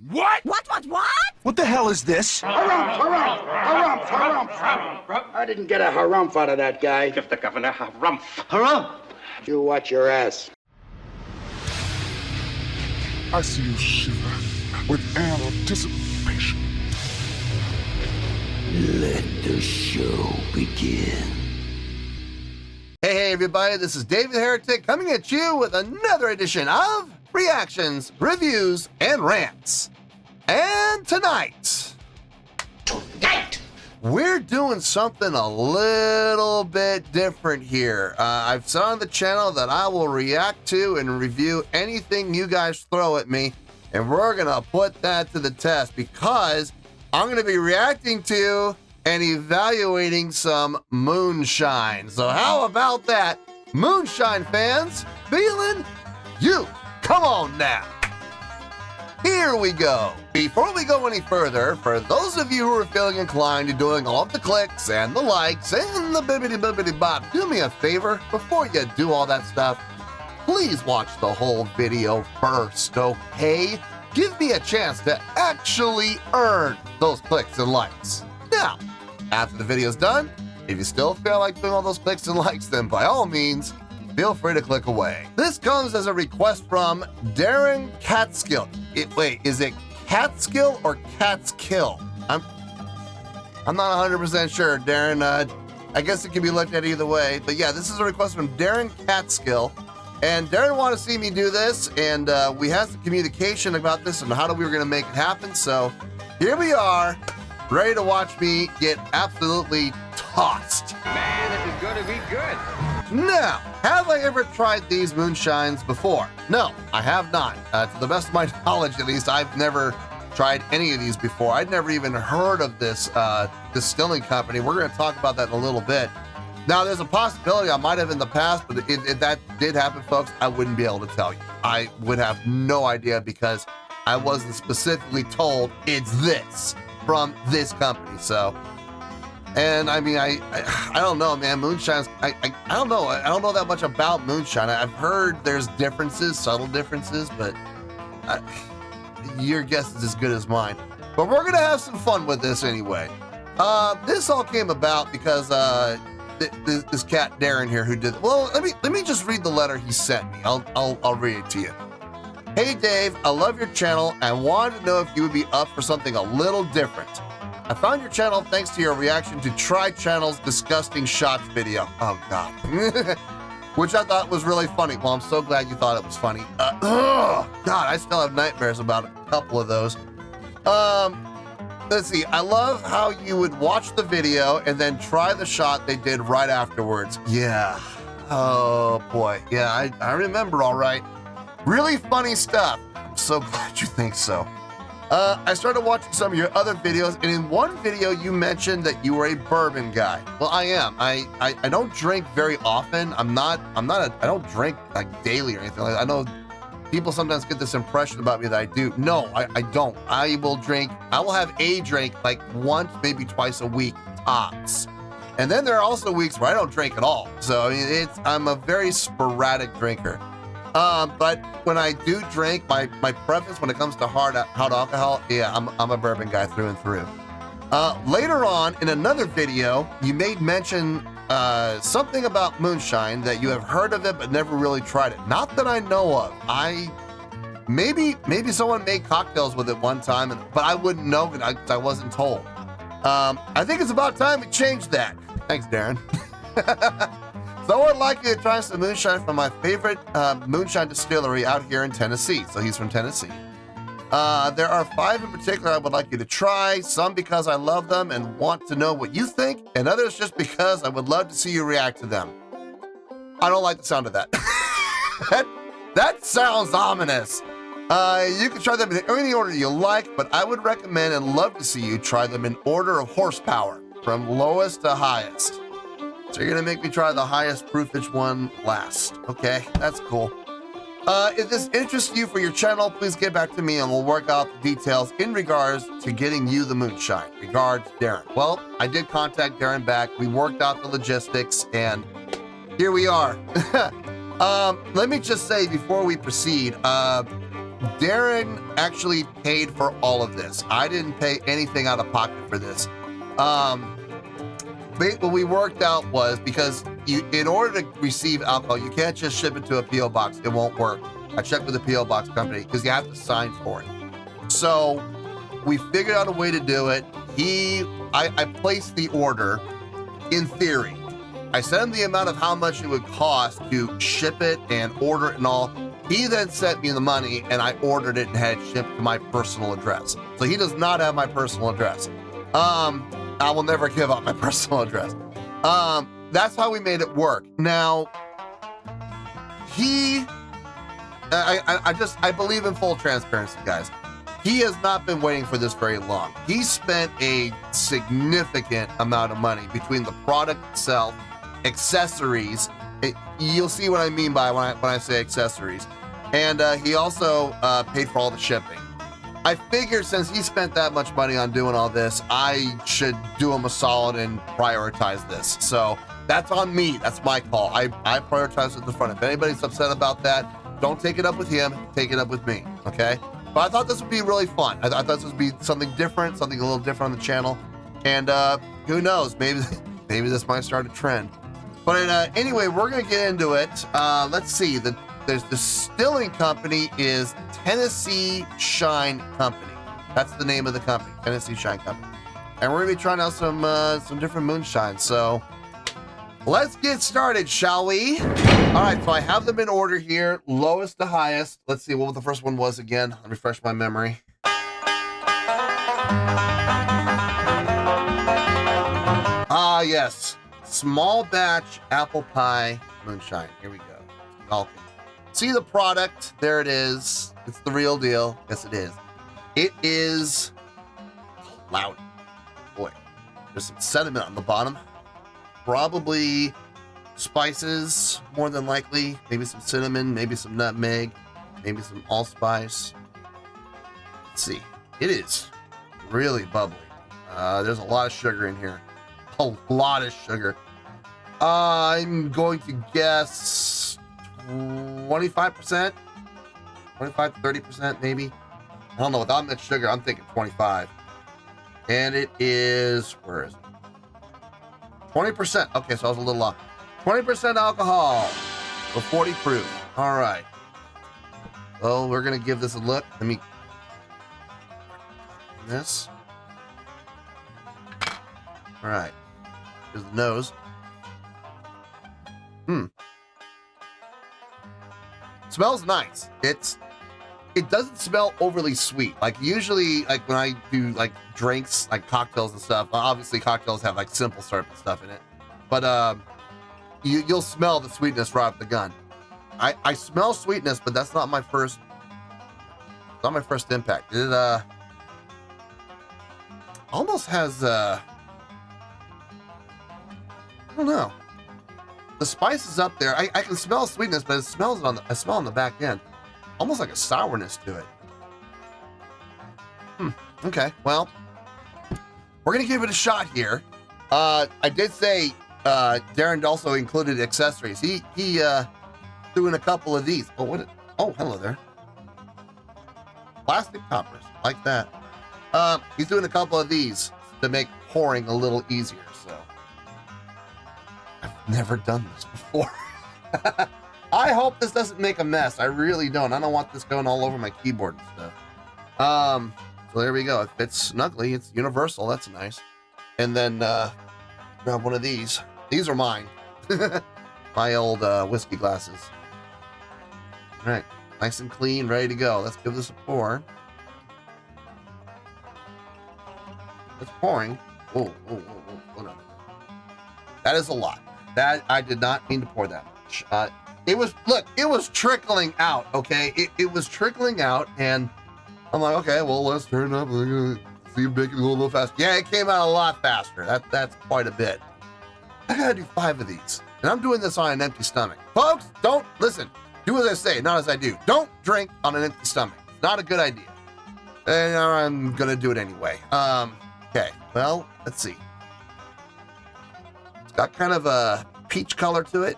What? What? What the hell is this? Harumph. I didn't get a harumph out of that guy. Give the governor harumph. Harumph! You watch your ass. I see you shiver with anticipation. Let the show begin. Hey everybody, this is David Heretic coming at you with another edition of Reactions, Reviews, and Rants. And tonight, we're doing something a little bit different here. I've said on the channel that I will react to and review anything you guys throw at me, and we're gonna put that to the test because I'm gonna be reacting to and evaluating some moonshine. So how about that? Moonshine fans, feeling you. Come on now. Here we go. Before we go any further, for those of you who are feeling inclined to doing all of the clicks and the likes and the bibbidi bop, do me a favor before you do all that stuff. Please watch the whole video first, okay? Give me a chance to actually earn those clicks and likes. Now, after the video's done, if you still feel like doing all those clicks and likes, then by all means, feel free to click away. This comes as a request from Darren Catskill. Wait, is it Catskill or Catskill? I'm not 100% sure, Darren. I guess it can be looked at either way. But yeah, this is a request from Darren Catskill. And Darren wanted to see me do this, and we had some communication about this and how we were going to make it happen. So here we are, ready to watch me get absolutely tossed. Man, this is gonna be good. Now, have I ever tried these moonshines before? No, I have not. To the best of my knowledge, at least, I've never tried any of these before. I'd never even heard of this distilling company. We're going to talk about that in a little bit. Now, there's a possibility I might have in the past, but if that did happen, folks, I wouldn't be able to tell you. I would have no idea because I wasn't specifically told it's this from this company. So, and I mean, I don't know, man. Moonshine's, I don't know. I don't know that much about moonshine. I've heard there's differences, subtle differences, but your guess is as good as mine. But we're gonna have some fun with this anyway. This all came about because this cat Darren here who did. Well, let me just read the letter he sent me. I'll read it to you. Hey Dave, I love your channel and wanted to know if you would be up for something a little different. I found your channel thanks to your reaction to Try Channel's disgusting shots video. Oh God. Which I thought was really funny. Well, I'm so glad you thought it was funny. God, I still have nightmares about a couple of those. Let's see. I love how you would watch the video and then try the shot they did right afterwards. Yeah. Oh boy. Yeah, I remember all right. Really funny stuff. I'm so glad you think so. I started watching some of your other videos, and in one video you mentioned that you were a bourbon guy. Well, I am. I don't drink very often. I don't drink like daily or anything like that. I know people sometimes get this impression about me that I do. No, I don't. I will have a drink like once, maybe twice a week, tops. And then there are also weeks where I don't drink at all. So I mean, I'm a very sporadic drinker. But when I do drink, my preference when it comes to hard alcohol, yeah, I'm a bourbon guy through and through. Later on in another video, you made mention something about moonshine that you have heard of it but never really tried it. Not that I know of. Maybe someone made cocktails with it one time, but I wouldn't know because I wasn't told. I think it's about time we change that. Thanks, Darren. So I would like you to try some moonshine from my favorite moonshine distillery out here in Tennessee. So he's from Tennessee. There are 5 in particular I would like you to try. Some because I love them and want to know what you think, and others just because I would love to see you react to them. I don't like the sound of that. that sounds ominous. You can try them in any order you like, but I would recommend and love to see you try them in order of horsepower, from lowest to highest. So you're gonna make me try the highest proofage one last. Okay, that's cool. If this interests you for your channel, please get back to me and we'll work out the details in regards to getting you the moonshine. Regards, Darren. Well, I did contact Darren back. We worked out the logistics and here we are. Let me just say before we proceed, Darren actually paid for all of this. I didn't pay anything out of pocket for this. What we worked out was because in order to receive alcohol, you can't just ship it to a P.O. box. It won't work. I checked with the P.O. box company because you have to sign for it. So we figured out a way to do it. I placed the order in theory. I sent him the amount of how much it would cost to ship it and order it and all. He then sent me the money and I ordered it and had it shipped to my personal address. So he does not have my personal address. I will never give up my personal address. That's how we made it work. Now, I believe in full transparency, guys. He has not been waiting for this very long. He spent a significant amount of money between the product itself, accessories. You'll see what I mean by when I say accessories. And he also paid for all the shipping. I figured since he spent that much money on doing all this, I should do him a solid and prioritize this. So that's on me. That's my call. I prioritize at the front. If anybody's upset about that, don't take it up with him. Take it up with me. Okay? But I thought this would be really fun. I thought this would be something different, something a little different on the channel. And who knows? Maybe this might start a trend. But anyway, we're gonna get into it. Let's see. The distilling company is Tennessee Shine Company. That's the name of the company, Tennessee Shine Company. And we're gonna be trying out some different moonshine. So let's get started, shall we? All right, so I have them in order here, lowest to highest. Let's see what the first one was again. I'll refresh my memory. Ah, yes. Small batch apple pie moonshine. Here we go. Y'all can see the product. There it is. It's the real deal. Yes, it is. It is cloudy. Boy, there's some sediment on the bottom. Probably spices, more than likely. Maybe some cinnamon, maybe some nutmeg, maybe some allspice. Let's see. It is really bubbly. There's a lot of sugar in here. A lot of sugar. I'm going to guess 25%, 25 to 30% maybe. I don't know. Without much sugar, I'm thinking 25. And it is, where is it? 20%. Okay, so I was a little off. 20% alcohol for 40 proof. All right. Well, we're going to give this a look. Let me this. All right. Here's the nose. Smells nice. It doesn't smell overly sweet. Like usually, like when I do like drinks, like cocktails and stuff, obviously cocktails have like simple syrup and stuff in it, but you'll smell the sweetness right off the gun. I smell sweetness, but that's not my first impact. It almost has I don't know. The spice is up there. I can smell sweetness, but it smells I smell on the back end. Almost like a sourness to it. Okay, well, we're gonna give it a shot here. I did say Darren also included accessories. He threw in a couple of these. Oh, hello there. Plastic toppers, like that. He's doing a couple of these to make pouring a little easier. So I've never done this before. I hope this doesn't make a mess. I really don't. I don't want this going all over my keyboard and stuff. So there we go. It fits snugly. It's universal. That's nice. And then grab one of these. These are mine. My old whiskey glasses. All right. Nice and clean, ready to go. Let's give this a pour. It's pouring. Whoa. Hold on. That is a lot. That I did not mean to pour that much. It was trickling out, okay? It was trickling out, and I'm like, okay, well, let's turn it up. See if it can go a little faster. Yeah, it came out a lot faster. That's quite a bit. I gotta do 5 of these, and I'm doing this on an empty stomach. Folks, don't listen. Do as I say, not as I do. Don't drink on an empty stomach. It's not a good idea. And I'm gonna do it anyway. Okay, well, let's see. It's got kind of a peach color to it.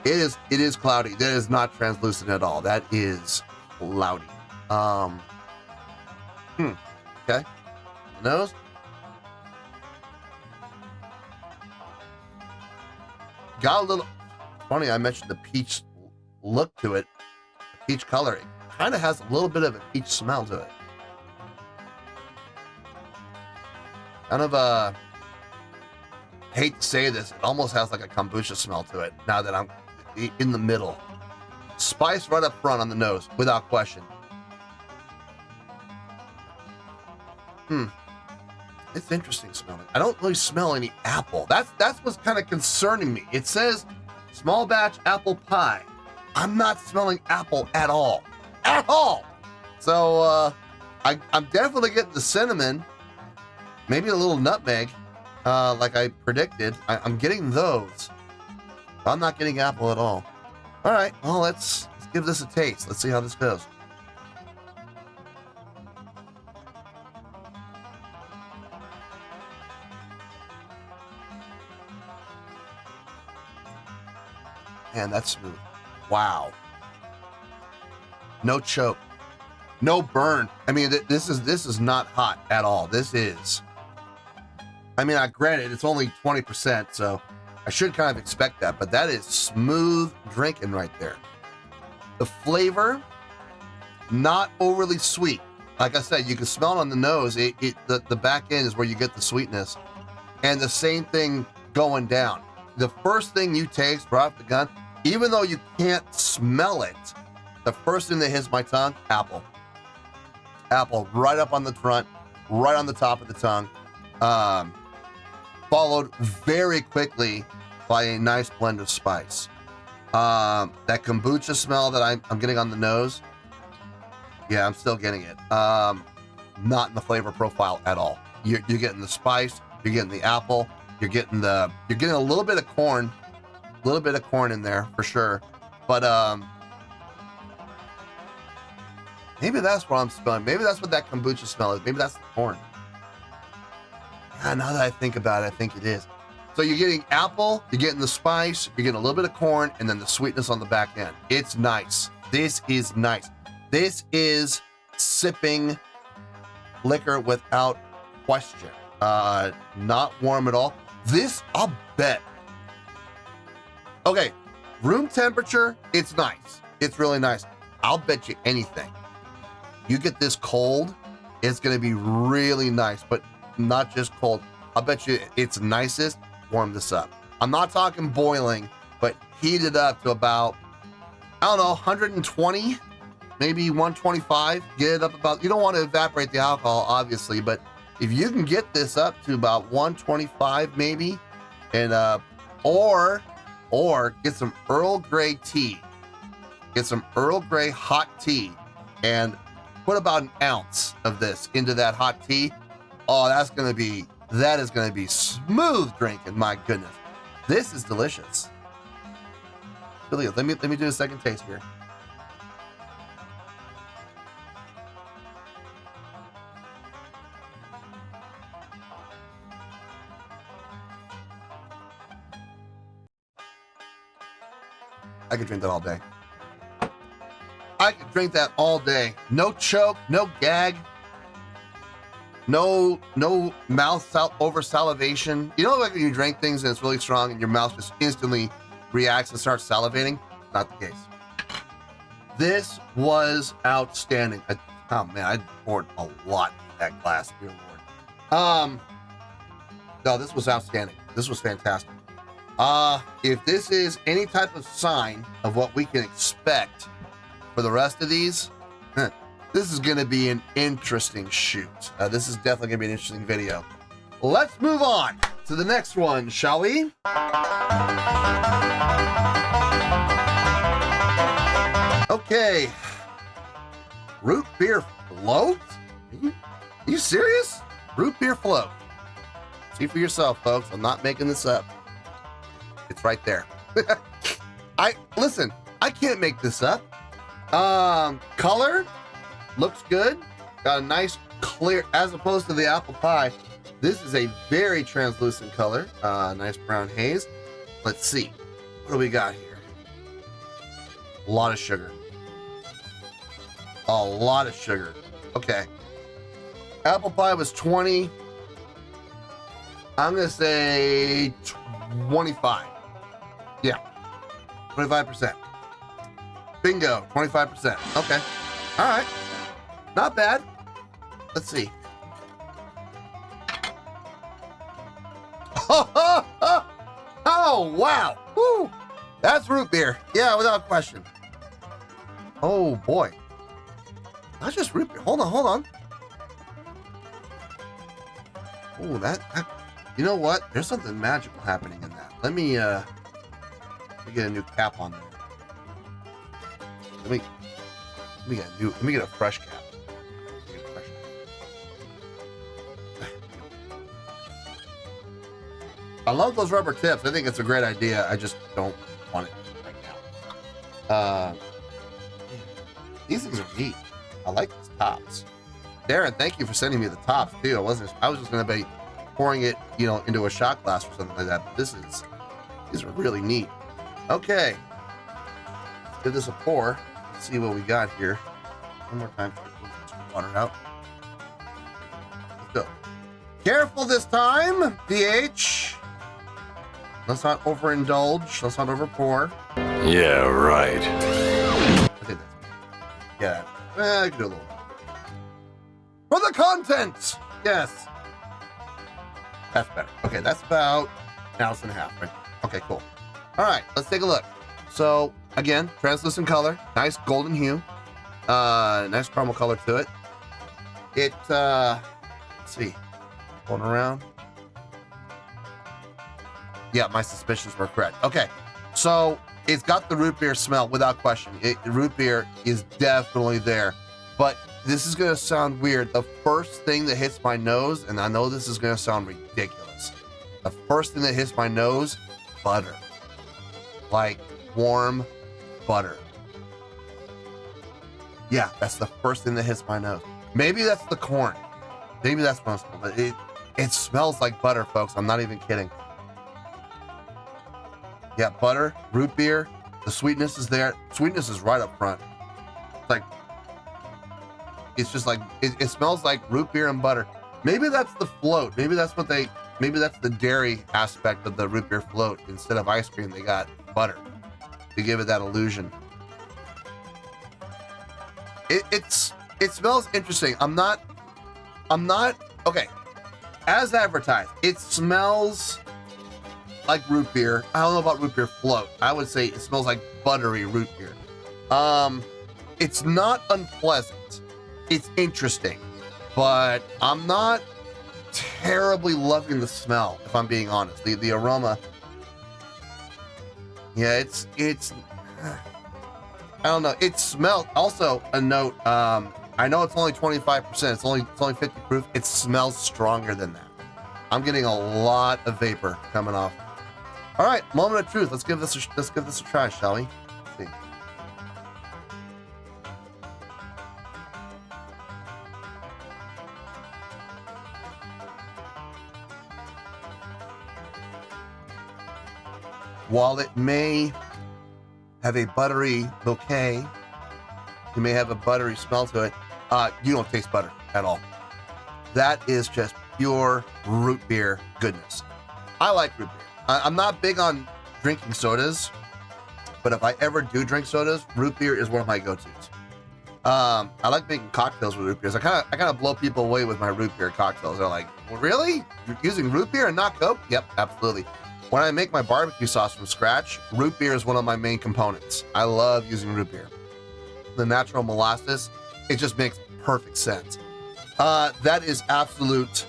It is cloudy. That is not translucent at all. That is cloudy. Okay. Nose. Got a little funny. I mentioned the peach look to it, the peach color. It kind of has a little bit of a peach smell to it. Kind of hate to say this, it almost has like a kombucha smell to it now that I'm in the middle. Spice right up front on the nose, without question. It's interesting smelling. I don't really smell any apple. That's what's kind of concerning me. It says small batch apple pie. I'm not smelling apple at all. At all! So I'm definitely getting the cinnamon, maybe a little nutmeg, like I predicted. I'm getting those. I'm not getting apple at all. All right, well, let's give this a taste. Let's see how this goes. Man, that's smooth. Wow. No choke. No burn. I mean, this is not hot at all. This is. I mean, granted, it's only 20%, so I should kind of expect that, but that is smooth drinking right there. The flavor, not overly sweet. Like I said, you can smell it on the nose. The back end is where you get the sweetness. And the same thing going down. The first thing you taste right off the gun, even though you can't smell it, the first thing that hits my tongue, apple. Apple right up on the front, right on the top of the tongue. Followed very quickly by a nice blend of spice. That kombucha smell that I'm getting on the nose, yeah, I'm still getting it. Not in the flavor profile at all. You're getting the spice, you're getting the apple, you're getting a little bit of corn, in there for sure. But maybe that's what I'm smelling. Maybe that's what that kombucha smell is. Maybe that's the corn. Yeah, now that I think about it, I think it is. So you're getting apple, you're getting the spice, you're getting a little bit of corn, and then the sweetness on the back end. It's nice. This is nice. This is sipping liquor without question. Not warm at all. This, I'll bet. Okay, room temperature, it's nice. It's really nice. I'll bet you anything. You get this cold, it's going to be really nice, but not just cold. I'll bet you it's nicest. Warm this up. I'm not talking boiling, but heat it up to about, I don't know, 120, maybe 125. Get it up about, you don't want to evaporate the alcohol, obviously, but if you can get this up to about 125 maybe, and or get some Earl Grey tea. Get some Earl Grey hot tea and put about an ounce of this into that hot tea. Oh, that is going to be smooth drinking. My goodness. This is delicious. Really, let me do a second taste here. I could drink that all day. I could drink that all day. No choke, no gag. No mouth over salivation. You know, like when you drink things and it's really strong and your mouth just instantly reacts and starts salivating? Not the case. This was outstanding. Oh man, I poured a lot in that glass, dear Lord. No, this was outstanding. This was fantastic. If this is any type of sign of what we can expect for the rest of these, this is going to be an interesting shoot. This is definitely going to be an interesting video. Let's move on to the next one, shall we? Okay. Root beer float? Are you serious? Root beer float. See for yourself, folks. I'm not making this up. It's right there. Listen, I can't make this up. Color looks good. Got a nice clear, as opposed to the apple pie. This is a very translucent color. Nice brown haze. Let's see. What do we got here? A lot of sugar. A lot of sugar. Okay. Apple pie was 20. I'm going to say 25. Yeah. 25%. Bingo. 25%. Okay. All right. Not bad. Let's see. Oh, wow. Woo. That's root beer. Yeah, without question. Oh, boy. Not just root beer. Hold on. Oh, that, you know what? There's something magical happening in that. Let me get a new cap on there. Let me get a fresh cap. I love those rubber tips. I think it's a great idea. I just don't want it right now. These things are neat. I like these tops. Darren, thank you for sending me the tops too. I was just gonna be pouring it, into a shot glass or something like that. But these are really neat. Okay, let's give this a pour. Let's see what we got here. One more time. Put some water out. Let's go. Careful this time, PH. Let's not overindulge. Let's not overpour. Yeah, right. I think that's I can do a little. For the content! Yes. That's better. Okay, that's about an ounce and a half, right? Okay, cool. All right, let's take a look. So, again, translucent color, nice golden hue, nice caramel color to it. Let's see, going around. Yeah, my suspicions were correct. Okay, so it's got the root beer smell without question. Root beer is definitely there, but this is gonna sound weird. The first thing that hits my nose, and I know this is gonna sound ridiculous, the first thing that hits my nose, butter. Like warm butter. Yeah, that's the first thing that hits my nose. Maybe that's the corn. Maybe that's what I'm smelling, but it smells like butter, folks. I'm not even kidding. Yeah, butter, root beer, the sweetness is there. Sweetness is right up front. It's just like, it smells like root beer and butter. Maybe that's the float. Maybe that's the dairy aspect of the root beer float. Instead of ice cream, they got butter to give it that illusion. It smells interesting. I'm not, okay. As advertised, it smells like root beer. I don't know about root beer float. I would say it smells like buttery root beer. It's not unpleasant. It's interesting, but I'm not terribly loving the smell, if I'm being honest. The aroma, yeah, it's I don't know. It smells. Also, a note. I know it's only 25%. It's only 50 proof. It smells stronger than that. I'm getting a lot of vapor coming off. All right, moment of truth. Let's give this a try, shall we? Let's see. While it may have a buttery bouquet, you may have a buttery smell to it, you don't taste butter at all. That is just pure root beer goodness. I like root beer. I'm not big on drinking sodas, but if I ever do drink sodas, root beer is one of my go-tos. I like making cocktails with root beers. I kind of blow people away with my root beer cocktails. They're like, well, really? You're using root beer and not Coke? Yep, absolutely. When I make my barbecue sauce from scratch, root beer is one of my main components. I love using root beer. The natural molasses, it just makes perfect sense. That is absolute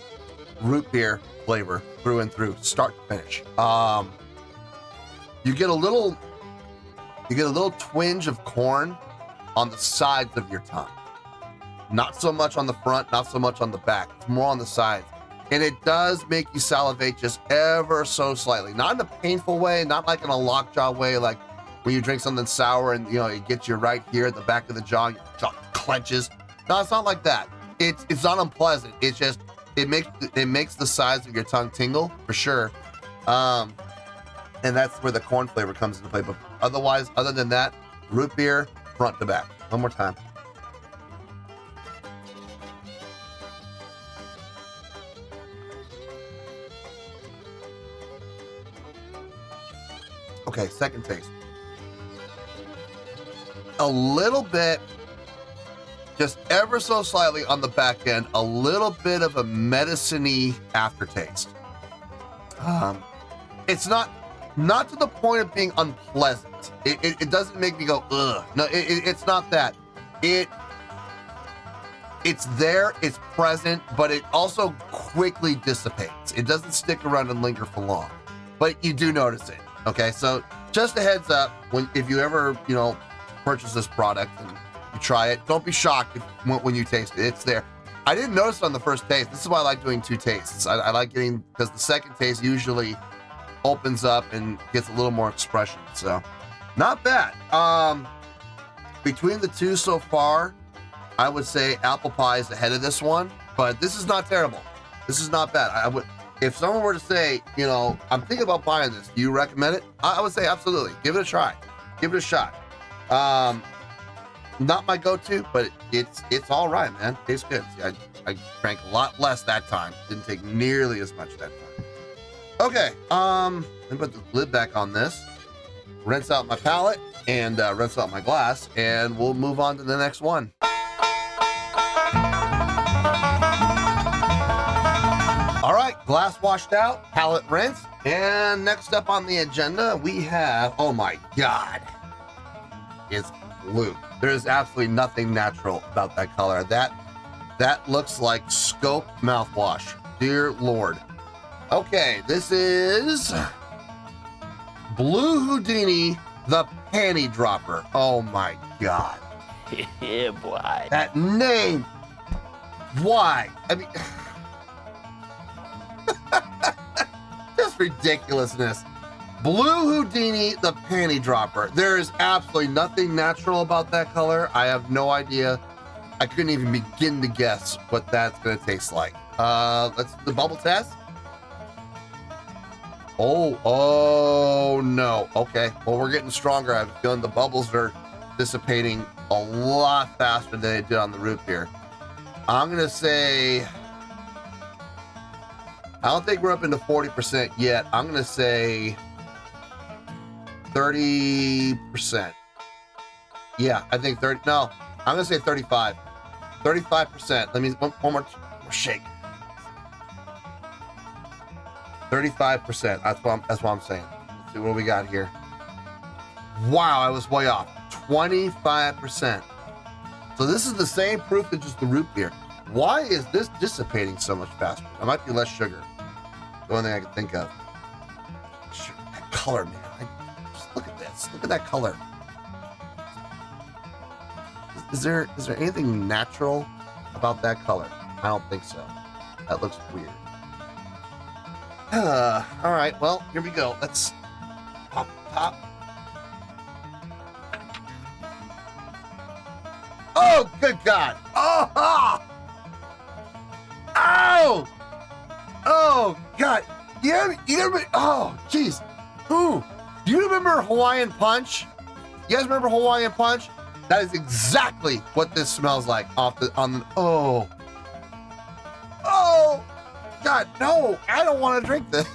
root beer flavor through and through, start to finish. You get a little twinge of corn on the sides of your tongue. Not so much on the front, not so much on the back. It's more on the sides. And it does make you salivate just ever so slightly. Not in a painful way, not like in a lockjaw way, like when you drink something sour and it gets you right here at the back of the jaw, your jaw clenches. No, it's not like that. It's not unpleasant. It's just it makes the sides of your tongue tingle for sure. And that's where the corn flavor comes into play. But otherwise, other than that, Root beer, front to back. One more time. Okay, second taste. A little bit, just ever so slightly on the back end, a little bit of a medicine-y aftertaste. It's not to the point of being unpleasant. It doesn't make me go, ugh. No, it's not that. It's there, it's present, but it also quickly dissipates. It doesn't stick around and linger for long, but you do notice it. Okay, so just a heads up, if you ever, purchase this product and you try it, don't be shocked when you taste it. It's there. I didn't notice it on the first taste. This is why I like doing two tastes. I like getting, because the second taste usually opens up and gets a little more expression. So, not bad. Between the two so far, I would say apple pie is ahead of this one, but this is not terrible. This is not bad. If someone were to say, I'm thinking about buying this, do you recommend it? I would say absolutely. Give it a try. Give it a shot. Not my go-to, but it's all right, man. Tastes good. See, I drank a lot less that time. Didn't take nearly as much that time. Okay, let me put the lid back on this. Rinse out my palette and rinse out my glass, and we'll move on to the next one. All right, glass washed out, palette rinsed, and next up on the agenda, we have, oh my God, it's blue. There is absolutely nothing natural about that color. That looks like Scope mouthwash. Dear Lord. Okay, this is Blue Houdini, the panty dropper. Oh my God. Yeah, boy. That name. Why? I mean, just ridiculousness. Blue Houdini, the panty dropper. There is absolutely nothing natural about that color. I have no idea. I couldn't even begin to guess what that's going to taste like. Let's do the bubble test. Oh no. Okay. Well, we're getting stronger. I have a feeling the bubbles are dissipating a lot faster than they did on the root beer. I'm going to say, I don't think we're up into 40% yet. I'm going to say 30%. Yeah, I think 30. No, I'm going to say 35. 35%. Let me, one more shake. 35%. That's what I'm saying. Let's see what we got here. Wow, I was way off. 25%. So this is the same proof as just the root beer. Why is this dissipating so much faster? It might be less sugar. The only thing I can think of. That color, man. Just look at this. Look at that color. Is there anything natural about that color? I don't think so. That looks weird. All right, well, here we go. Let's pop. Oh, good God. Oh! Oh, God. Oh, jeez. Ooh. Do you remember Hawaiian Punch? You guys remember Hawaiian Punch? That is exactly what this smells like oh, God, no, I don't want to drink this.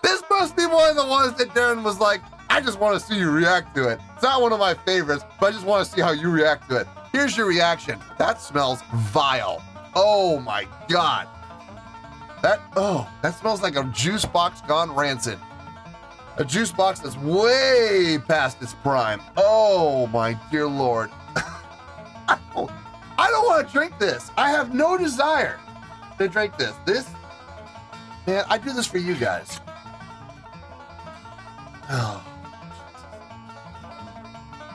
This must be one of the ones that Darren was like, I just want to see you react to it. It's not one of my favorites, but I just want to see how you react to it. Here's your reaction. That smells vile. Oh my God. That smells like a juice box gone rancid. A juice box that's way past its prime. Oh my dear Lord. I don't want to drink this. I have no desire to drink this. Man, I do this for you guys.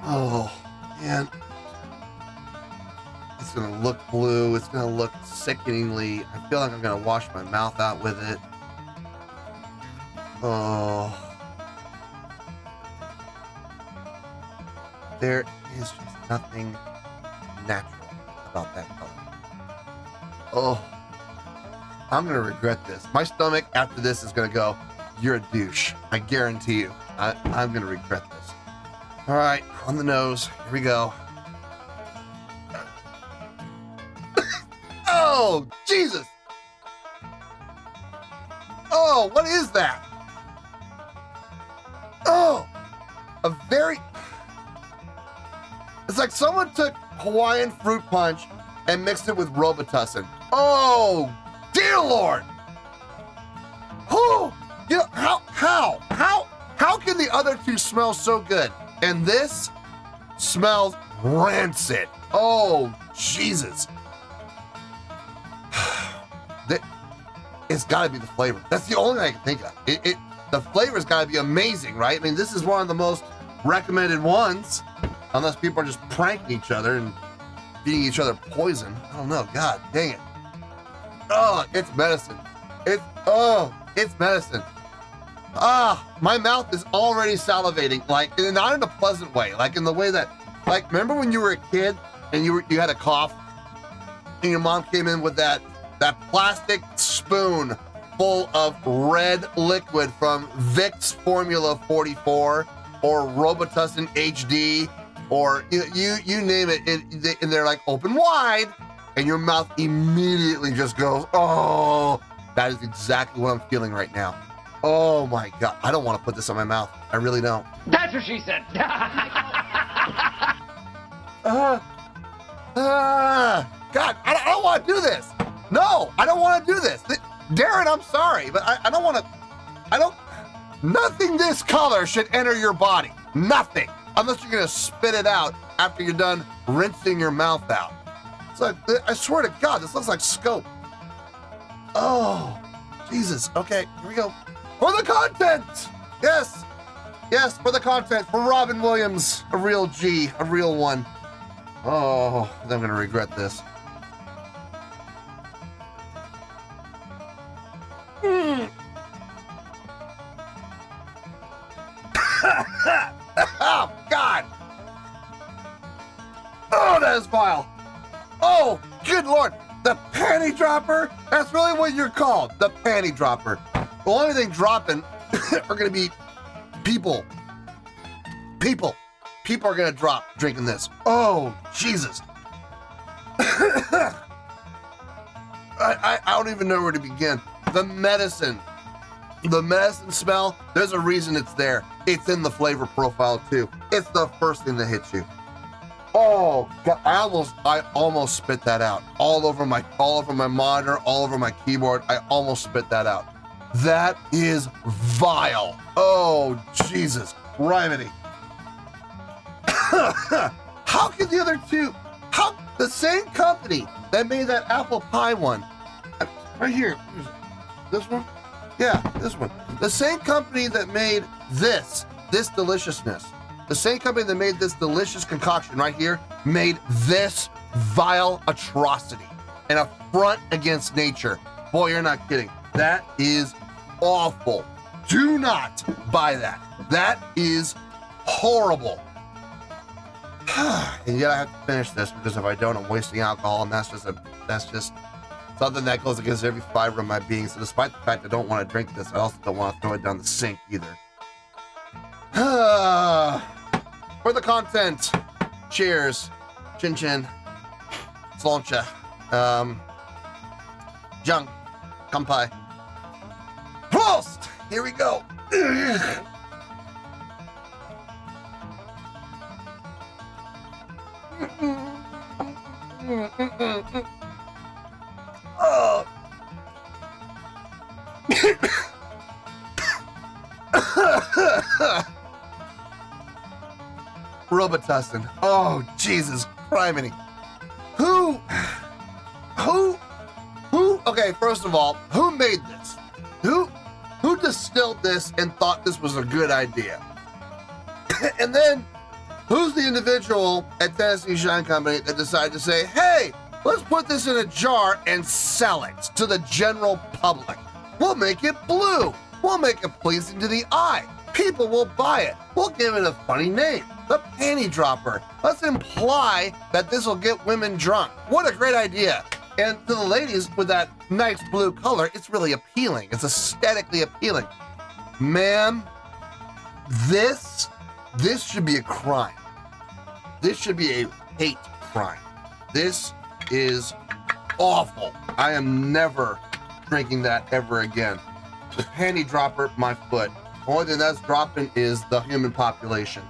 Oh, man. It's gonna look blue. It's gonna look sickeningly. I feel like I'm gonna wash my mouth out with it. Oh. There is just nothing natural about that color. Oh. I'm gonna regret this. My stomach after this is gonna go, you're a douche. I guarantee you. I'm gonna regret this. All right, on the nose. Here we go. Oh, Jesus! Oh, what is that? Oh, a very... It's like someone took Hawaiian fruit punch and mixed it with Robitussin. Oh, dear Lord! Oh, you know, how can the other two smell so good? And this smells rancid. Oh, Jesus. It's gotta be the flavor. That's the only thing I can think of. The flavor's gotta be amazing, right? I mean, this is one of the most recommended ones, unless people are just pranking each other and feeding each other poison. I don't know, God dang it. Oh, it's medicine. It's medicine. My mouth is already salivating, like, not in a pleasant way, like in the way that, like, remember when you were a kid and you had a cough and your mom came in with that plastic spoon full of red liquid from Vicks Formula 44 or Robitussin HD or you name it, and they're like open wide, and your mouth immediately just goes, oh, that is exactly what I'm feeling right now. Oh my God, I don't want to put this on my mouth. I really don't. That's what she said. God, I don't want to do this. No, I don't want to do this. Darren, I'm sorry, but I don't want to, nothing this color should enter your body. Nothing. Unless you're going to spit it out after you're done rinsing your mouth out. It's like, I swear to God, this looks like scope. Oh, Jesus. Okay, here we go. For the content. Yes. Yes, for the content. For Robin Williams, a real G, a real one. Oh, I'm going to regret this. Oh, God. Oh, that is vile. Oh, good Lord. The panty dropper? That's really what you're called. The panty dropper. The only thing dropping are going to be people. People are going to drop drinking this. Oh, Jesus. I don't even know where to begin. The medicine smell, there's a reason it's there. It's in the flavor profile too. It's the first thing that hits you. Oh God, I almost spit that out. All over my monitor, all over my keyboard. I almost spit that out. That is vile. Oh, Jesus, criminy. How could the other two, the same company that made that apple pie one, right here, this one? Yeah, this one. The same company that made this deliciousness, the same company that made this delicious concoction right here, made this vile atrocity, an affront against nature. Boy, you're not kidding. That is awful. Do not buy that. That is horrible. And yet I have to finish this because if I don't, I'm wasting alcohol, and that's just something that goes against every fiber of my being. So despite the fact I don't want to drink this, I also don't want to throw it down the sink either. For the content, cheers. Chin chin. Sloncha. Junk. Kampai. Prost! Here we go. Oh. Robitussin. Oh, Jesus criminy. Who? Okay, first of all, who made this? Who distilled this and thought this was a good idea? And then, who's the individual at Tennessee Shine Company that decided to say, hey, let's put this in a jar and sell it to the general public. We'll make it blue. We'll make it pleasing to the eye. People will buy it. We'll give it a funny name, the panty dropper. Let's imply that this will get women drunk. What a great idea. And to the ladies with that nice blue color, it's really appealing. It's aesthetically appealing. Ma'am, This should be a crime. This should be a hate crime. This is awful. I am never drinking that ever again. The panty dropper, my foot. Only thing that's dropping is the human population.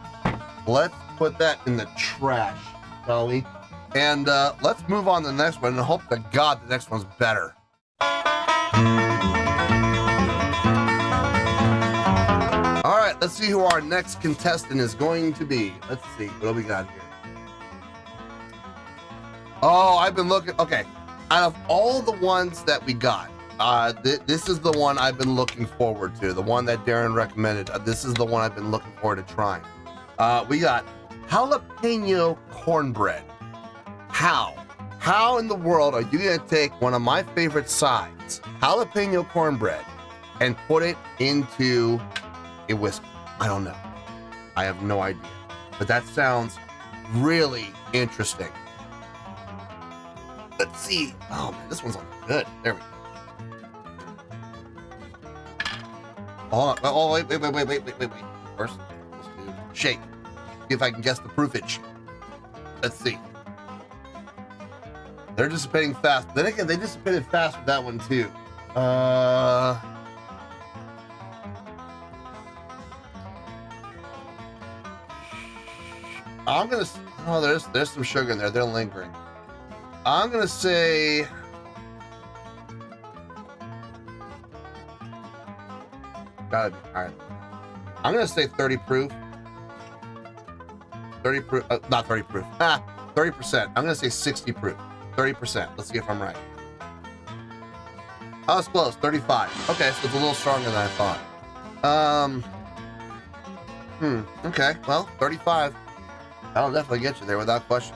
Let's put that in the trash, shall we? And let's move on to the next one and hope to God the next one's better. All right, let's see who our next contestant is going to be. Let's see, what do we got here? Oh, I've been looking, okay. Out of all the ones that we got, this is the one I've been looking forward to, the one that Darren recommended. This is the one I've been looking forward to trying. We got jalapeno cornbread. How in the world are you gonna take one of my favorite sides, jalapeno cornbread, and put it into a whiskey? I don't know. I have no idea. But that sounds really interesting. Let's see. Oh man, this one's looking good. There we go. Hold on. Oh, wait. First, let's do shake. See if I can guess the proofage. Let's see. They're dissipating fast. Then again, they dissipated fast with that one too. I'm gonna. Oh, there's some sugar in there. They're lingering. I'm gonna say. Gotta be all right. I'm gonna say 30 proof. 30 proof. Not 30 proof. 30%. I'm gonna say 60 proof. 30%. Let's see if I'm right. I was close. 35. Okay, so it's a little stronger than I thought. Okay. Well, 35. That'll definitely get you there without question.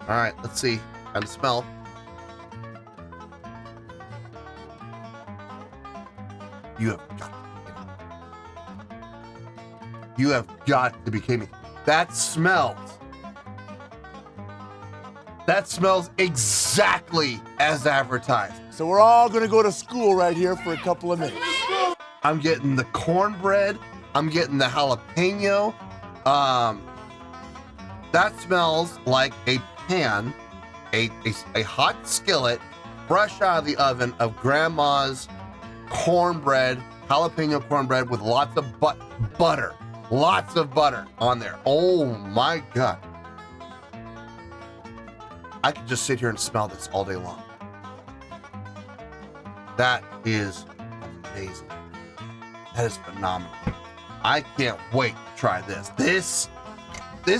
All right. Let's see. Time to smell. You have got to be kidding me. You have got to be kidding me. That smells exactly as advertised. So we're all gonna go to school right here for a couple of minutes. I'm getting the cornbread. I'm getting the jalapeno. That smells like a pan, a hot skillet, fresh out of the oven of grandma's cornbread, jalapeno cornbread with lots of butter. Lots of butter on there. Oh my God. I could just sit here and smell this all day long. That is amazing. That is phenomenal. I can't wait to try this. This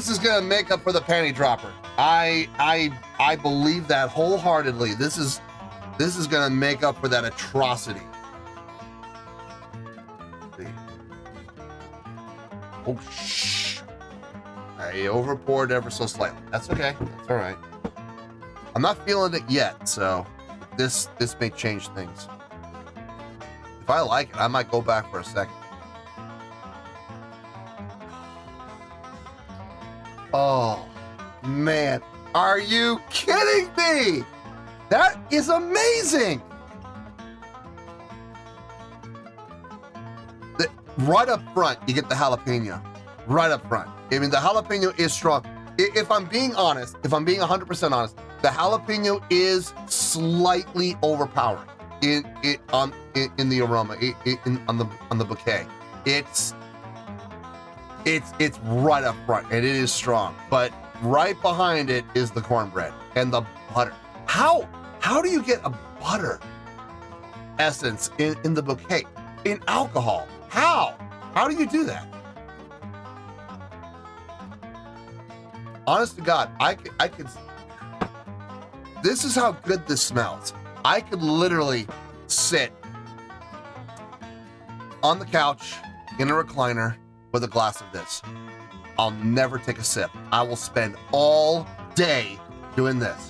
is gonna make up for the panty dropper. I believe that wholeheartedly. This is gonna make up for that atrocity. Oh shh! I overpoured ever so slightly. That's okay. That's all right. I'm not feeling it yet, so this may change things. If I like it, I might go back for a second. Oh man, are you kidding me? That is amazing. Right up front, you get the jalapeno. Right up front. I mean, the jalapeno is strong. If I'm being honest, if I'm being 100% honest, the jalapeno is slightly overpowering in the aroma, on the bouquet. It's right up front, and it is strong. But right behind it is the cornbread and the butter. How do you get a butter essence in the bouquet in alcohol? How do you do that? Honest to God, I could. This is how good this smells. I could literally sit on the couch in a recliner with a glass of this. I'll never take a sip. I will spend all day doing this.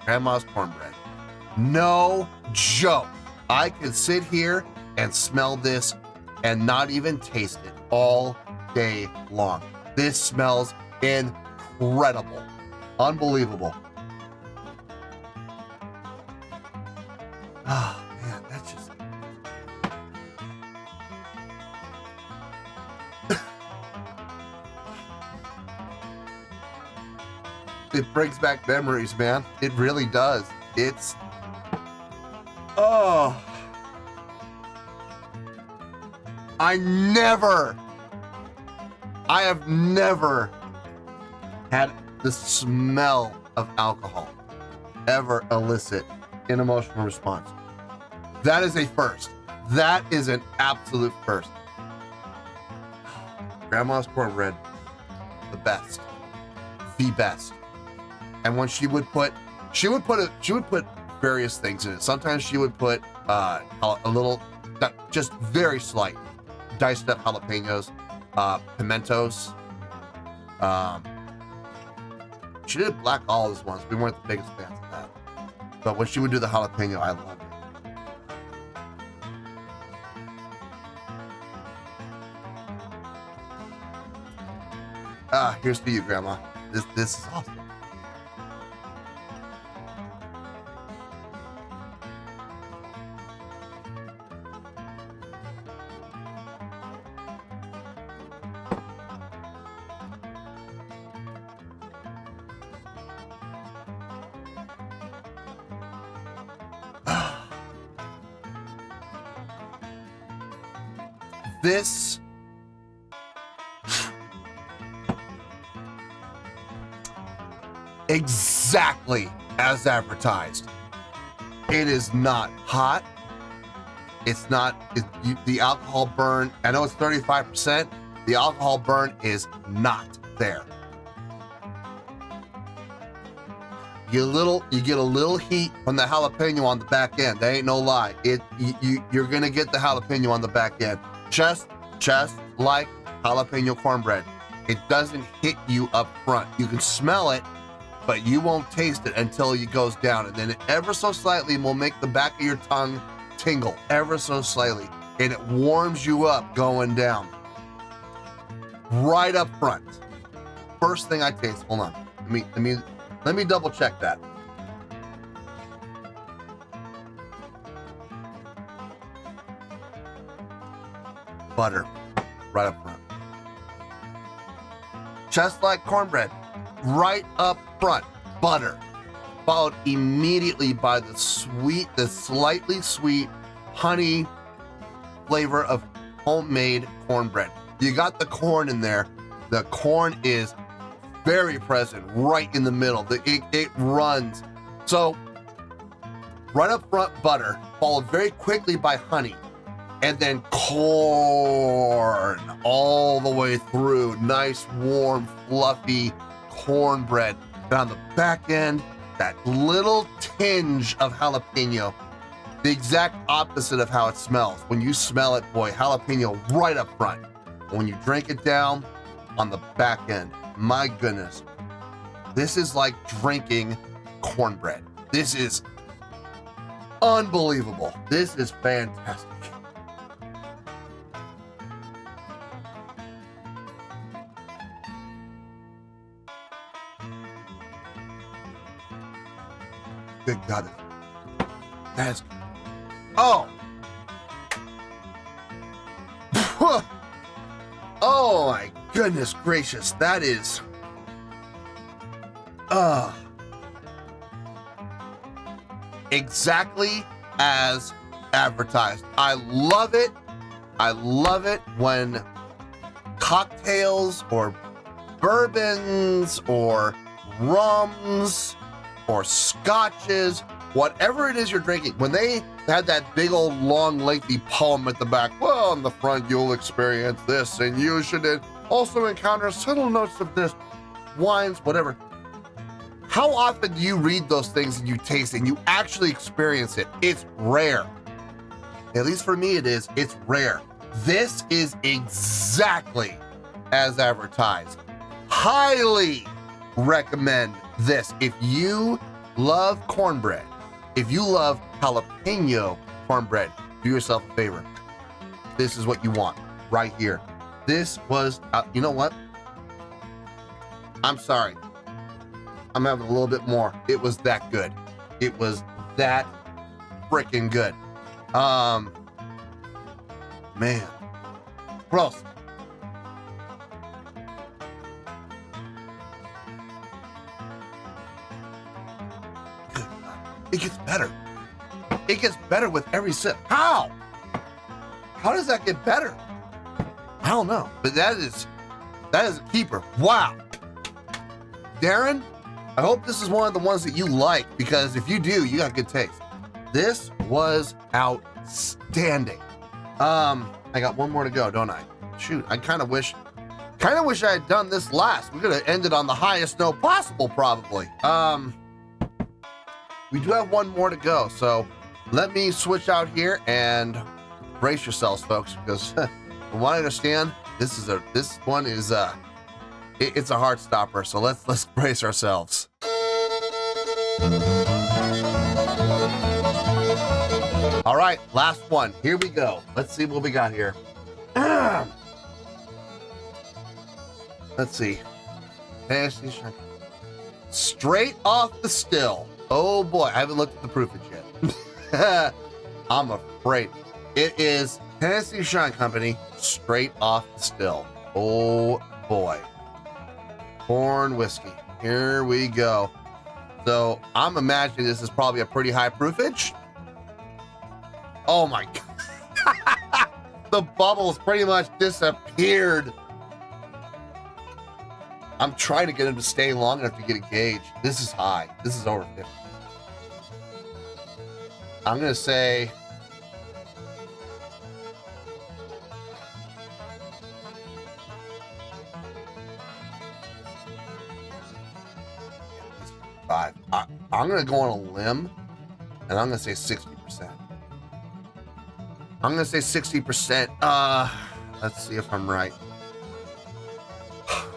Grandma's cornbread. No joke. I could sit here and smell this and not even taste it all day long. This smells incredible. Unbelievable. Oh man, it brings back memories, man. It really does. It's, oh. I have never had the smell of alcohol ever elicit an emotional response. That is a first. That is an absolute first. Grandma's cornbread, the best. The best. And when she would put various things in it. Sometimes she would put a little, just very slight, diced up jalapenos, pimentos. She did black olives once. We weren't the biggest fans of that. But when she would do the jalapeno, I loved it. Here's to you, Grandma. This is awesome. This exactly as advertised. It is not hot. It's not, the alcohol burn, I know it's 35%. The alcohol burn is not there. You get a little heat from the jalapeno on the back end. That ain't no lie. You're gonna get the jalapeno on the back end. Just like jalapeno cornbread. It doesn't hit you up front. You can smell it, but you won't taste it until it goes down. And then it ever so slightly will make the back of your tongue tingle ever so slightly. And it warms you up going down. Right up front. First thing I taste, hold on. Let me double check that. Butter, right up front. Just like cornbread, right up front, butter. Followed immediately by the slightly sweet honey flavor of homemade cornbread. You got the corn in there. The corn is very present right in the middle. It runs. So right up front, butter, followed very quickly by honey, and then corn all the way through. Nice, warm, fluffy cornbread. And on the back end, that little tinge of jalapeno, the exact opposite of how it smells. When you smell it, boy, jalapeno right up front. When you drink it down, on the back end, my goodness, this is like drinking cornbread. This is unbelievable. This is fantastic. Good God. That's, oh. Oh my goodness gracious, that is, exactly as advertised. I love it. I love it when cocktails or bourbons or rums or scotches, whatever it is you're drinking, when they had that big old long lengthy poem at the back, well, on the front you'll experience this and you should also encounter subtle notes of this, wines, whatever. How often do you read those things and you taste it and you actually experience it? It's rare. At least for me it is. It's rare. This is exactly as advertised. Highly recommend this. If you love cornbread, if you love jalapeno cornbread, do yourself a favor. This is what you want right here. This was, you know what? I'm sorry. I'm having a little bit more. It was that good. It was that freaking good. Man. Gross. it gets better. It gets better with every sip. How? How does that get better? I don't know, but that is a keeper. Wow. Darren, I hope this is one of the ones that you like, because if you do, you got good taste. This was outstanding. I got one more to go, don't I? Shoot, I kind of wish I had done this last. We could have ended on the highest note possible, probably. We do have one more to go, so let me switch out here and brace yourselves, folks, because from what I understand, this one is it's a heart stopper. So let's brace ourselves. All right, last one. Here we go. Let's see what we got here. Let's see. Straight off the still. Oh boy, I haven't looked at the proofage yet. I'm afraid. It is Tennessee Shine Company, straight off the still. Oh boy. Corn whiskey. Here we go. So I'm imagining this is probably a pretty high proofage. Oh my God. The bubbles pretty much disappeared. I'm trying to get him to stay long enough to get a gauge. This is high. This is over 50. I'm going to say five. I'm going to go on a limb, and I'm going to say 60%. I'm going to say 60%. Let's see if I'm right.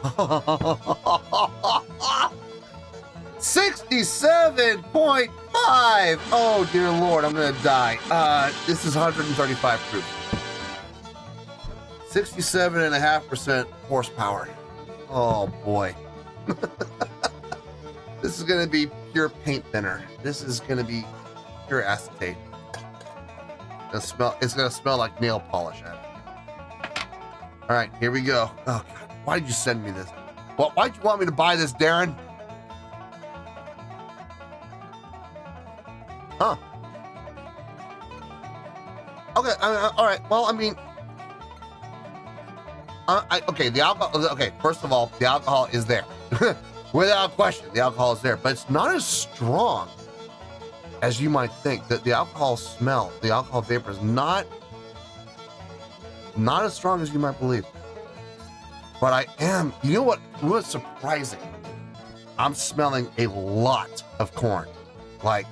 67.5. Oh dear Lord, I'm gonna die. This is 135 proof. 67.5% horsepower. Oh boy. This is gonna be pure paint thinner. This is gonna be pure acetate. It's gonna smell like nail polish at it. All right, here we go. Oh God. Why did you send me this? Well, why'd you want me to buy this, Darren? Huh. Okay, all right. Well, I mean, okay, the alcohol, okay, first of all, the alcohol is there. Without question, the alcohol is there, but it's not as strong as you might think. That the alcohol smell, the alcohol vapor is not as strong as you might believe. But I am, you know what's surprising? I'm smelling a lot of corn. Like,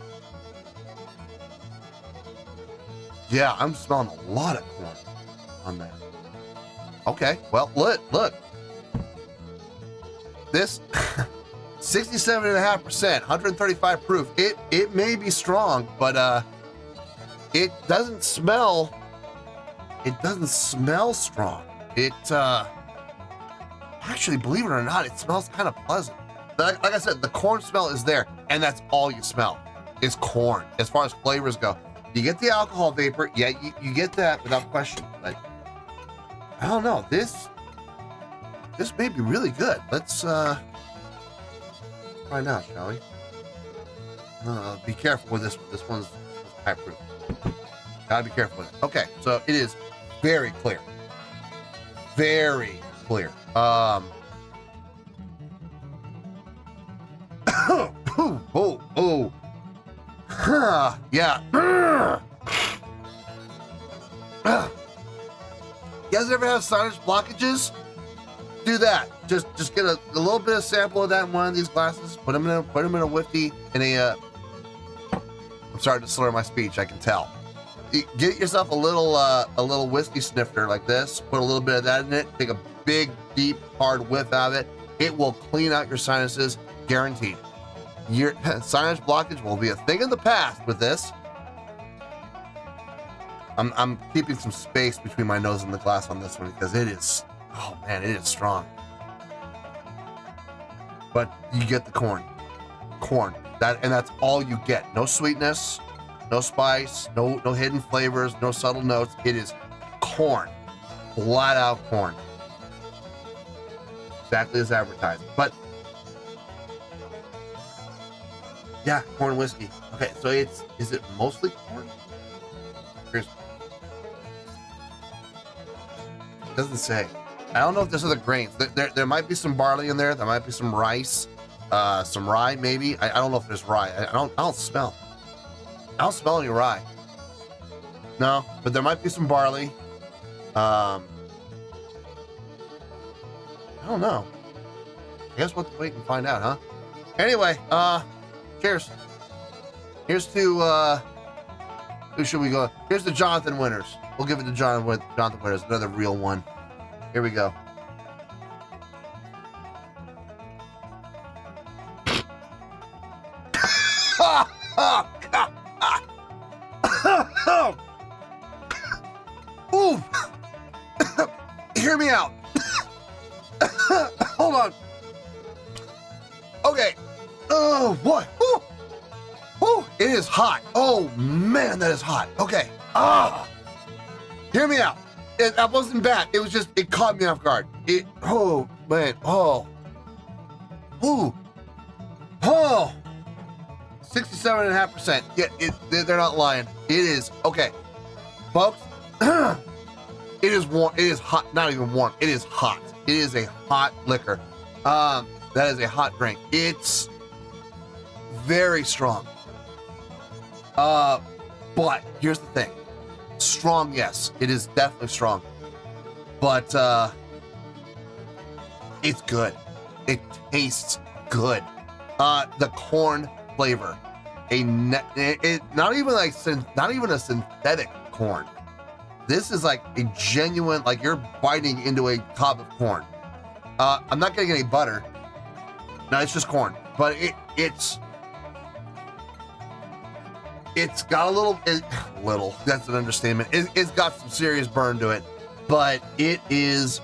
yeah, I'm smelling a lot of corn on that. Okay, well, look. This 67.5%, 135 proof. It may be strong, but it doesn't smell strong. Actually, believe it or not, it smells kind of pleasant. Like I said, the corn smell is there, and that's all you smell is corn. As far as flavors go, you get the alcohol vapor. Yeah, you get that without question. But I don't know. This may be really good. Let's find out, shall we? Be careful with this one. This one's high proof. Gotta be careful with it. Okay, so it is very clear. Very clear. Oh, huh, yeah. You guys ever have sinus blockages? Do that. Just get a little bit of sample of that in one of these glasses. Put them in a whiffy in a. I'm starting to slur my speech. I can tell. Get yourself a little whiskey snifter like this. Put a little bit of that in it. Take a big, deep, hard whiff out of it. It will clean out your sinuses, guaranteed. Your sinus blockage will be a thing of the past with this. I'm keeping some space between my nose and the glass on this one because it is, oh man, it is strong. But you get the corn, and that's all you get. No sweetness, no spice, no hidden flavors, no subtle notes. It is corn, flat out corn. Exactly as advertised. But Yeah, corn whiskey. Okay, so is it mostly corn? It doesn't say. I don't know if there's other grains. There might be some barley in there. There might be some rice, some rye maybe. I don't know if there's rye. I don't smell any rye. No, but there might be some barley. I don't know. I guess we'll have to wait and find out, huh? Anyway, cheers. Here's to, who should we go? Here's to Jonathan Winters. We'll give it to Jonathan Winters, another real one. Here we go. Ooh. Hear me out. Hold on. Okay. Oh boy. Ooh. Ooh. It is hot. Oh man, that is hot. Okay. Hear me out. That wasn't bad. It was just, it caught me off guard. Oh man. Oh. Ooh. Oh. 67.5%. Yeah, they're not lying. It is. Okay. Folks, it is warm. It is hot. Not even warm. It is hot. It is a hot liquor. That is a hot drink. It's very strong. But here's the thing. Strong, yes. It is definitely strong. But it's good. It tastes good. The corn flavor. Not even a synthetic corn. This is like a genuine, like you're biting into a cob of corn. I'm not getting any butter. No, it's just corn. But it's got a little, that's an understatement. It's got some serious burn to it, but it's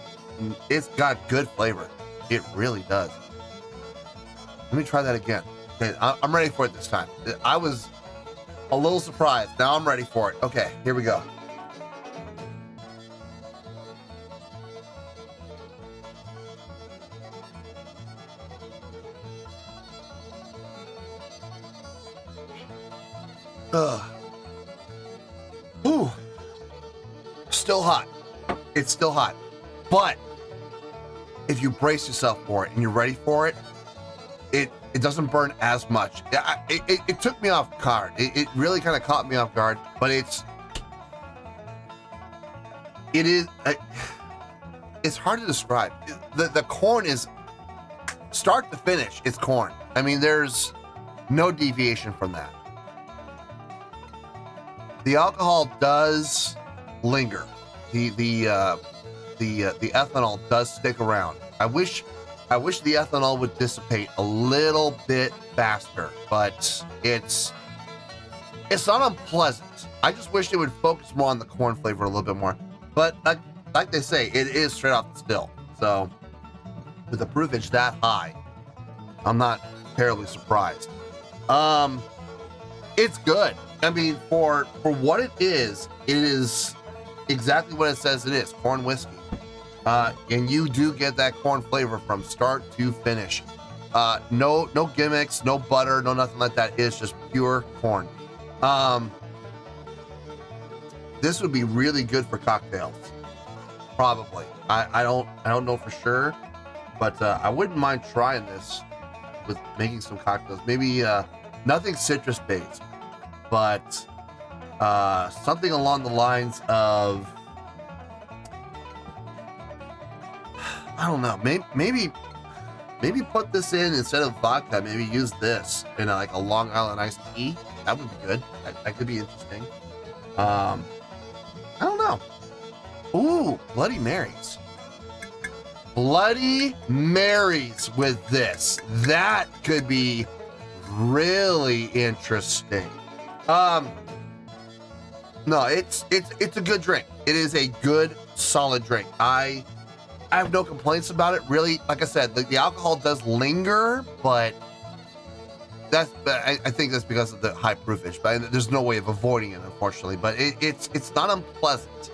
got good flavor. It really does. Let me try that again. Okay, I'm ready for it this time. I was a little surprised. Now I'm ready for it. Okay, here we go. Ooh. Still hot. It's still hot. But if you brace yourself for it and you're ready for it, it doesn't burn as much. It took me off guard. It really kind of caught me off guard, but it's hard to describe. The corn is start to finish. It's corn. I mean, there's no deviation from that. The alcohol does linger. The ethanol does stick around. I wish the ethanol would dissipate a little bit faster, but it's not unpleasant. I just wish it would focus more on the corn flavor a little bit more. But like they say, it is straight off the still. So with the proofage that high, I'm not terribly surprised. It's good. I mean, for what it is exactly what it says it is, corn whiskey. And you do get that corn flavor from start to finish. No gimmicks, no butter, no nothing like that. It's just pure corn. This would be really good for cocktails. Probably. I don't know for sure, but I wouldn't mind trying this with making some cocktails. Maybe nothing citrus based, but something along the lines of, I don't know, maybe put this in instead of vodka. Maybe use this in like a Long Island iced tea. That would be good. That could be interesting. I don't know. Ooh, Bloody Marys. Bloody Marys with this. That could be really interesting. No, it's a good drink. It is a good, solid drink. I have no complaints about it. Really, like I said, the alcohol does linger, but I think that's because of the high proofage. But there's no way of avoiding it, unfortunately. But it's not unpleasant.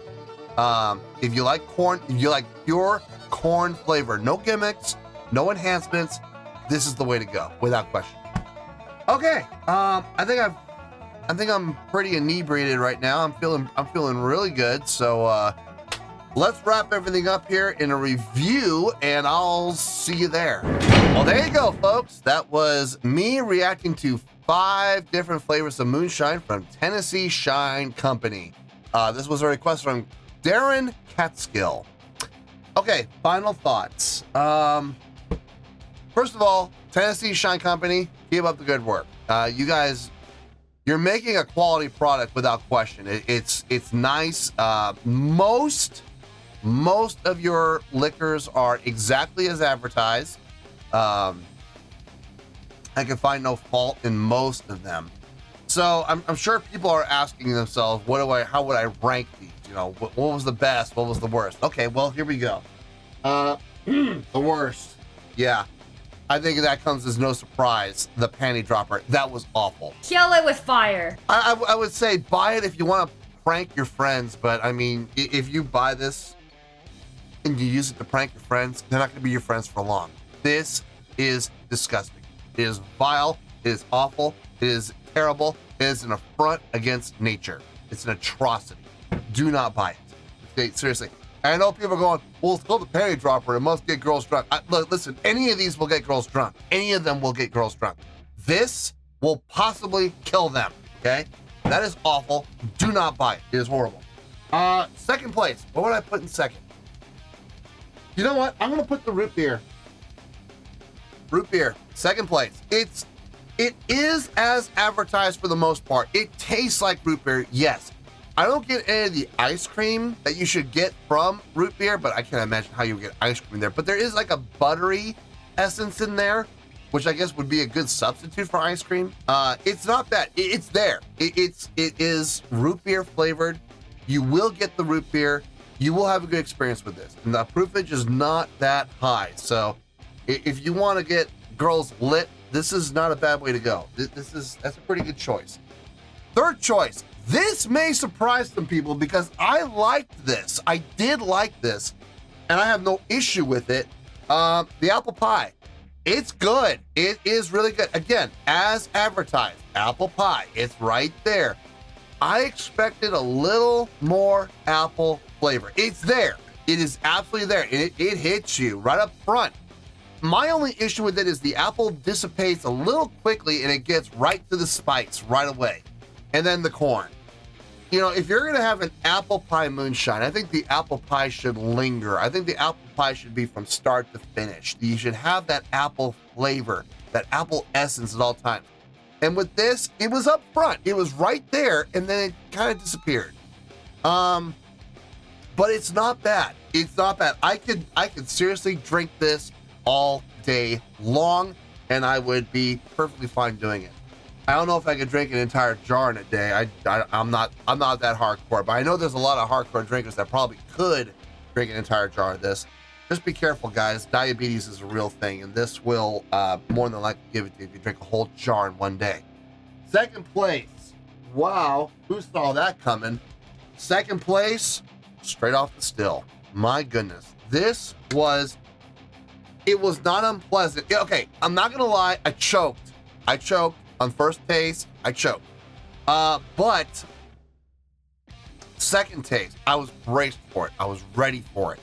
If you like corn, if you like pure corn flavor, no gimmicks, no enhancements, this is the way to go, without question. Okay, I think I'm pretty inebriated right now. I'm feeling really good. So let's wrap everything up here in a review, and I'll see you there. Well, there you go, folks. That was me reacting to 5 different flavors of moonshine from Tennessee Shine Company. This was a request from Darren Catskill. Okay, final thoughts. First of all, Tennessee Shine Company, keep up the good work. You guys, you're making a quality product without question. It's nice. Most of your liquors are exactly as advertised. I can find no fault in most of them. So I'm sure people are asking themselves, how would I rank these? You know, what was the best? What was the worst? Okay, well, here we go. The worst. Yeah. I think that comes as no surprise. The panty dropper. That was awful. Kill it with fire. I would say buy it if you want to prank your friends, but I mean, if you buy this and you use it to prank your friends, they're not going to be your friends for long. This is disgusting. It is vile. It is awful. It is terrible. It is an affront against nature. It's an atrocity. Do not buy it. Okay, seriously. I know people are going, well, it's called the panty dropper. It must get girls drunk. Look, listen, any of these will get girls drunk. Any of them will get girls drunk. This will possibly kill them, okay? That is awful. Do not buy it. It is horrible. Second place. What would I put in second? You know what? I'm going to put the root beer. Root beer. Second place. It is as advertised for the most part. It tastes like root beer, yes. I don't get any of the ice cream that you should get from root beer, but I can't imagine how you would get ice cream there. But there is like a buttery essence in there, which I guess would be a good substitute for ice cream. It's not that. It's there. It is root beer flavored. You will get the root beer. You will have a good experience with this. And the proofage is not that high. So if you want to get girls lit, this is not a bad way to go. That's a pretty good choice. Third choice. This may surprise some people because I liked this. I did like this, and I have no issue with it. The apple pie, it's good. It is really good. Again, as advertised, apple pie, it's right there. I expected a little more apple flavor. It's there. It is absolutely there. It hits you right up front. My only issue with it is the apple dissipates a little quickly, and it gets right to the spice right away. And then the corn. You know, if you're going to have an apple pie moonshine, I think the apple pie should linger. I think the apple pie should be from start to finish. You should have that apple flavor, that apple essence at all times. And with this, it was up front. It was right there, and then it kind of disappeared. But it's not bad. It's not bad. I could seriously drink this all day long, and I would be perfectly fine doing it. I don't know if I could drink an entire jar in a day. I'm not that hardcore, but I know there's a lot of hardcore drinkers that probably could drink an entire jar of this. Just be careful, guys. Diabetes is a real thing, and this will more than likely give it to you if you drink a whole jar in one day. Second place. Wow, who saw that coming? Second place, straight off the still. My goodness, it was not unpleasant. Okay, I'm not gonna lie, I choked. On first taste, I choked. But second taste, I was braced for it. I was ready for it.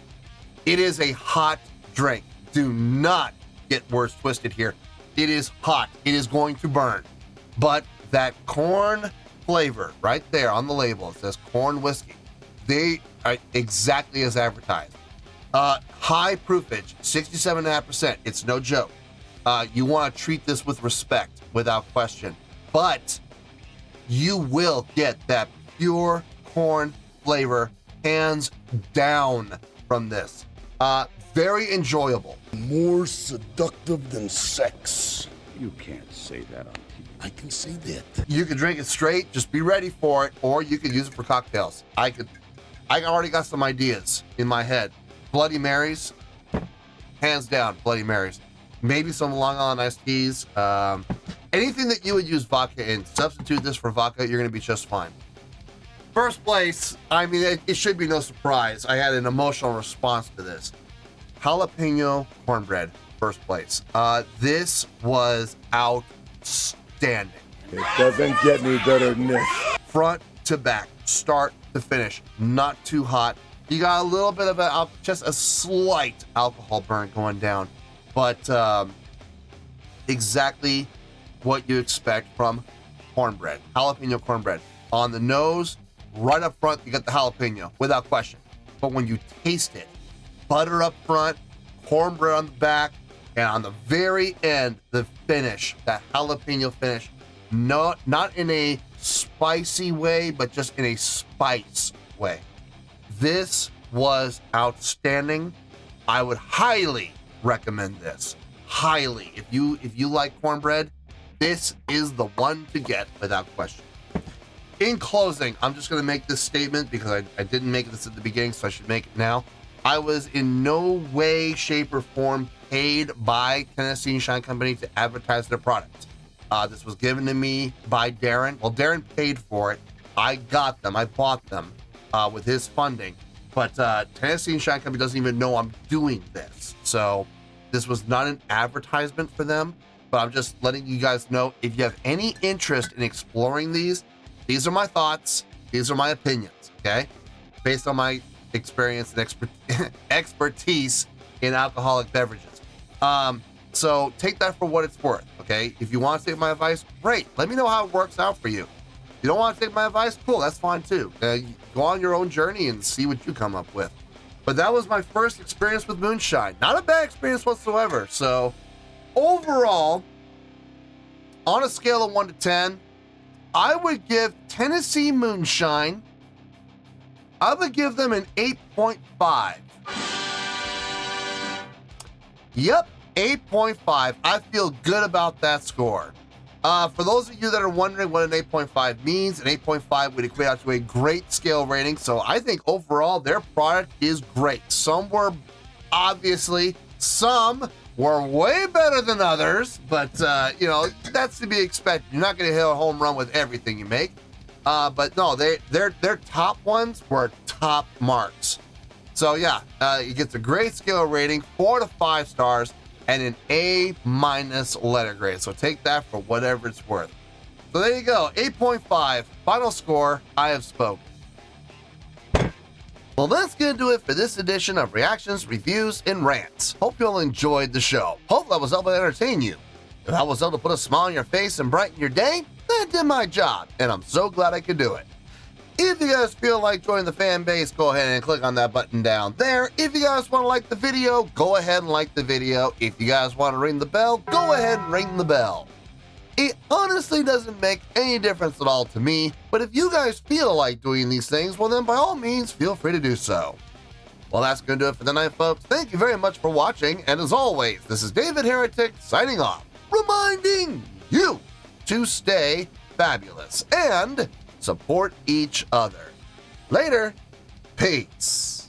It is a hot drink. Do not get words twisted here. It is hot. It is going to burn. But that corn flavor right there on the label, it says corn whiskey. They are exactly as advertised. High proofage, 67.5%. It's no joke. You want to treat this with respect, without question. But you will get that pure corn flavor, hands down, from this. Very enjoyable. More seductive than sex. You can't say that on TV. I can say that. You can drink it straight, just be ready for it, or you could use it for cocktails. I already got some ideas in my head. Bloody Marys, hands down, Bloody Marys. Maybe some Long Island iced teas. Anything that you would use vodka in, substitute this for vodka, you're gonna be just fine. First place, I mean, it should be no surprise. I had an emotional response to this. Jalapeno cornbread, first place. This was outstanding. outstanding. It doesn't get any better than this. Front to back, start to finish, not too hot. You got a little bit of just a slight alcohol burn going down, but exactly what you expect from cornbread, jalapeno cornbread. On the nose, right up front, you get the jalapeno without question. But when you taste it, butter up front, cornbread on the back, and on the very end, the finish, that jalapeno finish, not in a spicy way, but just in a spice way. This was outstanding. I would highly recommend this. Highly. If you like cornbread, this is the one to get without question. In closing, I'm just going to make this statement because I didn't make this at the beginning, so I should make it now. I was in no way, shape, or form paid by Tennessee Moonshine Company to advertise their products. This was given to me by Darren. Well, Darren paid for it. I got them. I bought them with his funding. But Tennessee Moonshine Company doesn't even know I'm doing this. So this was not an advertisement for them, but I'm just letting you guys know if you have any interest in exploring these are my thoughts. These are my opinions, okay? Based on my experience and expertise in alcoholic beverages. So take that for what it's worth, okay? If you want to take my advice, great. Let me know how it works out for you. If you don't want to take my advice, cool, that's fine too. Go on your own journey and see what you come up with. But that was my first experience with moonshine. Not a bad experience whatsoever. So overall, on a scale of 1 to 10, I would give Tennessee Moonshine, I would give them an 8.5. Yep, 8.5. I feel good about that score. For those of you that are wondering what an 8.5 means, an 8.5 would equate out to a great scale rating. So I think overall their product is great. Some were way better than others, but that's to be expected. You're not going to hit a home run with everything you make. But no, their top ones were top marks. So yeah, it gets a great scale rating, 4 to 5 stars, and an A- letter grade. So take that for whatever it's worth. So there you go, 8.5, final score, I have spoken. Well, that's going to do it for this edition of Reactions, Reviews, and Rants. Hope you all enjoyed the show. Hope I was able to entertain you. If I was able to put a smile on your face and brighten your day, then I did my job, and I'm so glad I could do it. If you guys feel like joining the fan base, go ahead and click on that button down there. If you guys want to like the video, go ahead and like the video. If you guys want to ring the bell, go ahead and ring the bell. It honestly doesn't make any difference at all to me, but if you guys feel like doing these things, well then by all means, feel free to do so. Well, that's going to do it for tonight, folks. Thank you very much for watching, and as always, this is David Heretic signing off, reminding you to stay fabulous and support each other. Later, peace.